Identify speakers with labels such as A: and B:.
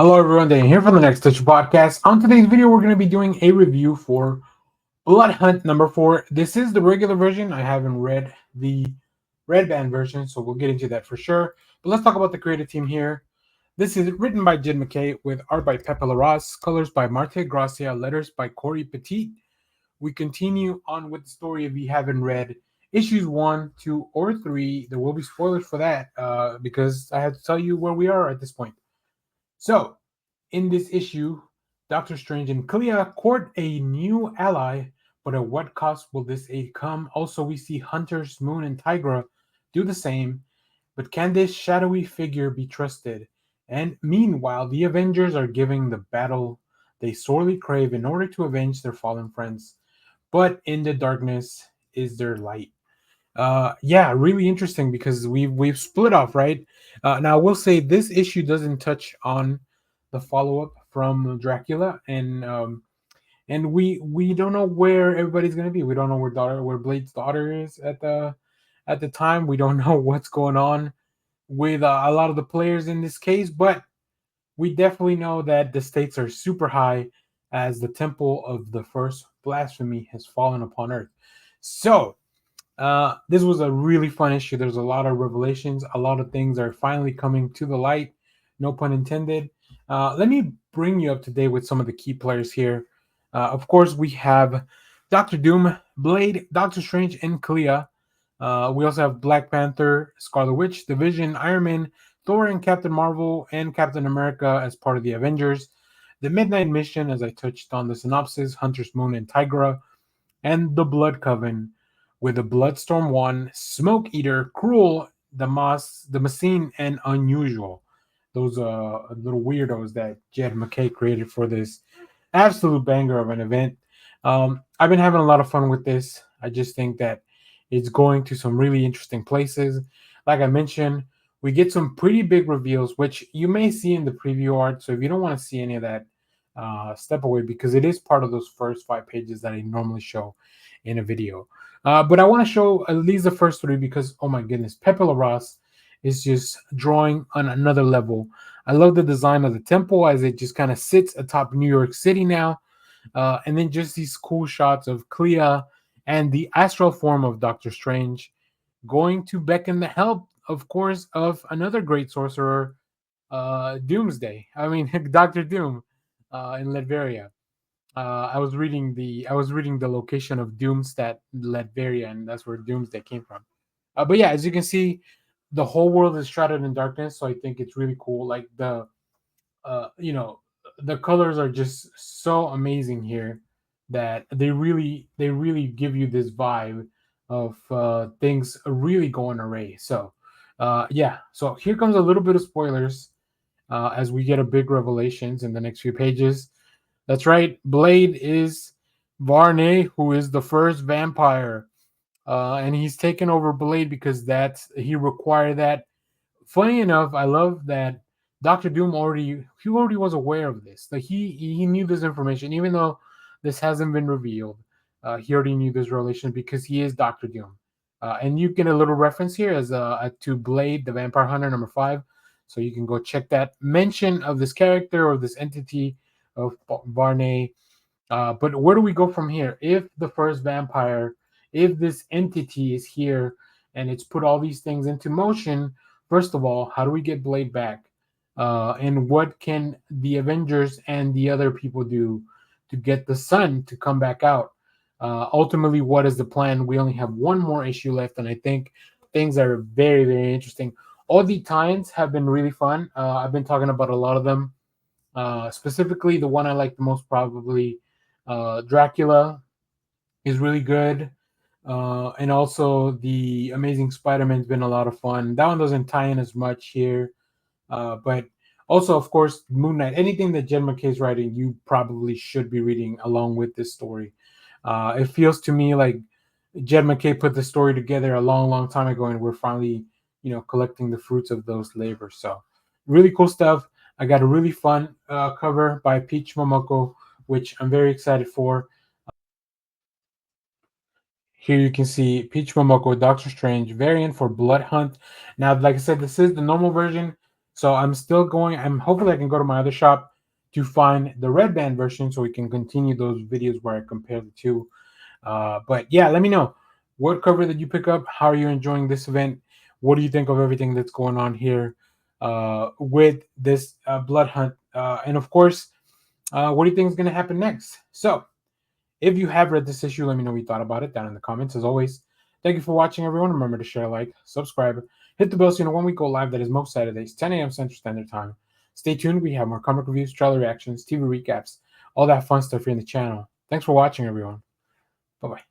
A: Hello everyone, Dan here from the Next Touch podcast. On today's video, we're going to be doing a review for Blood Hunt number 4. This is the regular version. I haven't read the red band version, so we'll get into that for sure. But let's talk about the creative team here. This is written by MacKay with art by Pepe, Larraz, colors by Marte Gracia, letters by Cory, Petit. We continue on with the story. If you haven't read issues 1, 2, or 3, there will be spoilers for that because I have to tell you where we are at this point. So, in this issue, Doctor Strange and Clea court a new ally, but at what cost will this aid come? Also, we see Hunters, Moon, and Tigra do the same, but can this shadowy figure be trusted? And meanwhile, the Avengers are giving the battle they sorely crave in order to avenge their fallen friends. But in the darkness is their light. Yeah, really interesting because we've split off, right? Now I will say this issue doesn't touch on the follow up from Dracula, and we don't know where everybody's gonna be. We don't know where Blade's daughter is at the time. We don't know what's going on with a lot of the players in this case, but we definitely know that the stakes are super high as the temple of the first blasphemy has fallen upon Earth. So this was a really fun issue. There's a lot of revelations. A lot of things are finally coming to the light. No pun intended. Let me bring you up to date with some of the key players here. Of course, we have Doctor Doom, Blade, Doctor Strange, and Clea. We also have Black Panther, Scarlet Witch, The Vision, Iron Man, Thor, and Captain Marvel, and Captain America as part of the Avengers. The Midnight Mission, as I touched on the synopsis, Hunter's Moon and Tigra, and the Blood Coven with the Bloodstorm 1, Smoke Eater, Cruel, the Machine, and Unusual. Those little weirdos that Jed MacKay created for this absolute banger of an event. I've been having a lot of fun with this. I just think that it's going to some really interesting places. Like I mentioned, we get some pretty big reveals, which you may see in the preview art. So if you don't want to see any of that, step away because it is part of those first 5 pages that I normally show in a video. But I want to show at least the first 3 because, oh my goodness, Pepe Larraz is just drawing on another level. I love the design of the temple as it just kind of sits atop New York City now. And then just these cool shots of Clea and the astral form of Doctor Strange going to beckon the help, of course, of another great sorcerer, Doomsday. I mean, Doctor Doom in Latveria. I was reading the location of Doomstat, Latveria, and that's where Doomsday came from. But yeah, as you can see, the whole world is shrouded in darkness, so I think it's really cool. Like uh, you know, the colors are just so amazing here that they really give you this vibe of things really going array. So, yeah. So here comes a little bit of spoilers as we get a big revelations in the next few pages. That's right. Blade is Varney, who is the first vampire, and he's taken over Blade because he required that. Funny enough, I love that Doctor Doom already was aware of this. Like he knew this information, even though this hasn't been revealed. He already knew this relation because he is Doctor Doom, and you get a little reference here as to Blade, the Vampire Hunter, number 5. So you can go check that mention of this character or this entity of Varney. But where do we go from here? If the first vampire, if this entity is here and it's put all these things into motion, first of all, how do we get Blade back? And what can the Avengers and the other people do to get the sun to come back out? Ultimately, what is the plan? We only have one more issue left, and I think things are very, very interesting. All the times have been really fun. I've been talking about a lot of them. Specifically, the one I like the most, probably Dracula, is really good. And also, the Amazing Spider-Man's been a lot of fun. That one doesn't tie in as much here. But also, of course, Moon Knight. Anything that Jed MacKay is writing, you probably should be reading along with this story. It feels to me like Jed MacKay put the story together a long, long time ago, and we're finally, collecting the fruits of those labors. So, really cool stuff. I got a really fun cover by Peach Momoko, which I'm very excited for. Here you can see Peach Momoko, Doctor Strange variant for Blood Hunt. Now, like I said, this is the normal version. So I'm still going. Hopefully I can go to my other shop to find the red band version so we can continue those videos where I compare the two. But yeah, let me know what cover did you pick up. How are you enjoying this event? What do you think of everything that's going on here with this blood hunt? And of course, what do you think is going to happen next? So if you have read this issue, let me know what you thought about it down in the comments. As always, thank you for watching, everyone. Remember to share, like, subscribe, hit the bell so you know when we go live. That is most Saturdays, 10 a.m. Central Standard Time. Stay tuned. We have more comic reviews, trailer reactions, TV recaps, all that fun stuff here in the channel. Thanks for watching, everyone. Bye-bye.